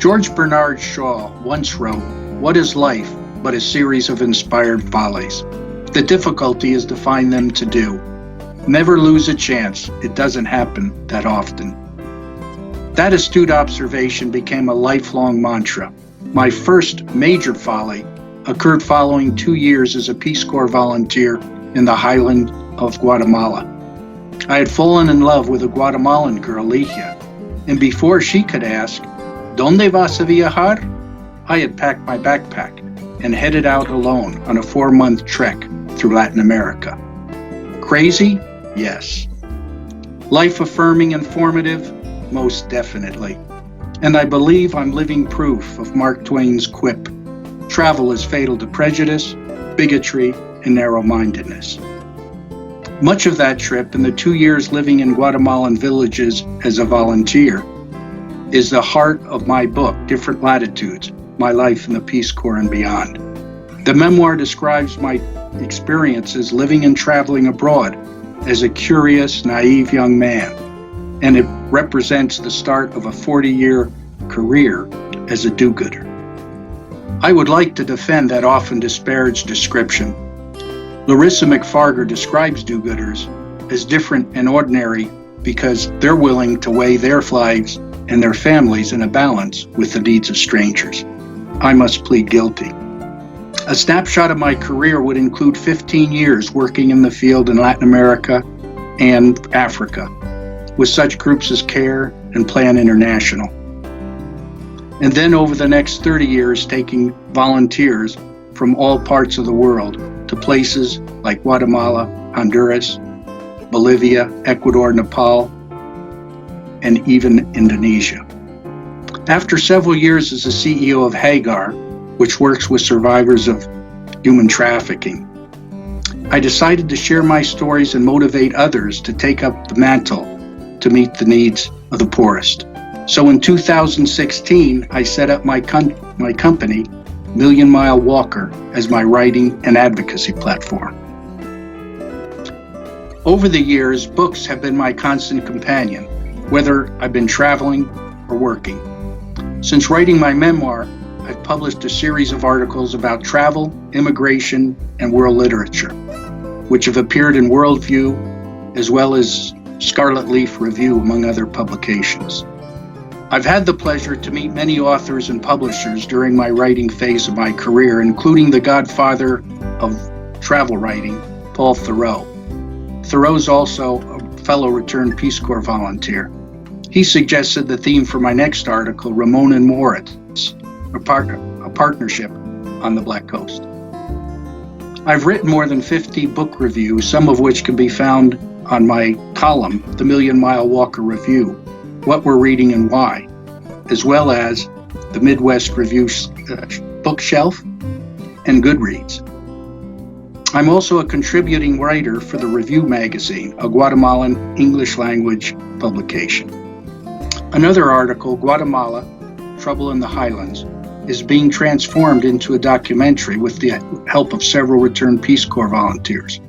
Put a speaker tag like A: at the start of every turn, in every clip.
A: George Bernard Shaw once wrote, "What is life but a series of inspired follies? The difficulty is to find them to do. Never lose a chance. It doesn't happen that often." That astute observation became a lifelong mantra. My first major folly occurred following 2 years as a Peace Corps volunteer in the highland of Guatemala. I had fallen in love with a Guatemalan girl, Ligia, and before she could ask, "Donde vas a viajar?" I had packed my backpack and headed out alone on a 4-month trek through Latin America. Crazy? Yes. Life-affirming and formative? Most definitely. And I believe I'm living proof of Mark Twain's quip, "Travel is fatal to prejudice, bigotry, and narrow-mindedness." Much of that trip and the 2 years living in Guatemalan villages as a volunteer is the heart of my book, Different Latitudes, My Life in the Peace Corps and Beyond. The memoir describes my experiences living and traveling abroad as a curious, naive young man, and it represents the start of a 40-year career as a do-gooder. I would like to defend that often disparaged description. Larissa McFarger describes do-gooders as different and ordinary because they're willing to weigh their lives and their families in a balance with the needs of strangers. I must plead guilty. A snapshot of my career would include 15 years working in the field in Latin America and Africa with such groups as CARE and Plan International. And then over the next 30 years taking volunteers from all parts of the world to places like Guatemala, Honduras, Bolivia, Ecuador, Nepal, and even Indonesia. After several years as the CEO of Hagar, which works with survivors of human trafficking, I decided to share my stories and motivate others to take up the mantle to meet the needs of the poorest. So in 2016, I set up my company, Million Mile Walker, as my writing and advocacy platform. Over the years, books have been my constant companion, whether I've been traveling or working. Since writing my memoir, I've published a series of articles about travel, immigration, and world literature, which have appeared in Worldview as well as Scarlet Leaf Review, among other publications. I've had the pleasure to meet many authors and publishers during my writing phase of my career, including the godfather of travel writing, Paul Theroux. Theroux's also a fellow returned Peace Corps volunteer. He suggested the theme for my next article, Ramon and Moritz, a partnership on the Black Coast. I've written more than 50 book reviews, some of which can be found on my column, The Million Mile Walker Review, What We're Reading and Why, as well as the Midwest Review Bookshelf and Goodreads. I'm also a contributing writer for the Review magazine, a Guatemalan English language publication. Another article, Guatemala, Trouble in the Highlands, is being transformed into a documentary with the help of several returned Peace Corps volunteers,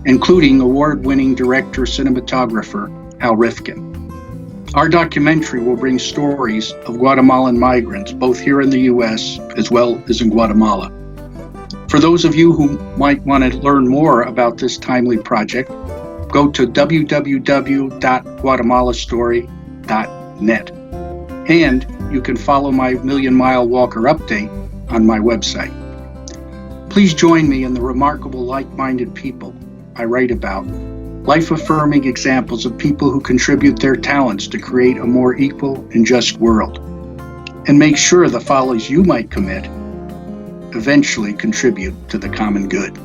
A: including award-winning director-cinematographer Al Rifkin. Our documentary will bring stories of Guatemalan migrants, both here in the U.S. as well as in Guatemala. For those of you who might want to learn more about this timely project, go to www.guatemalastory.net. And you can follow my Million Mile Walker update on my website. Please join me in the remarkable like-minded people I write about, life-affirming examples of people who contribute their talents to create a more equal and just world, and make sure the follies you might commit eventually contribute to the common good.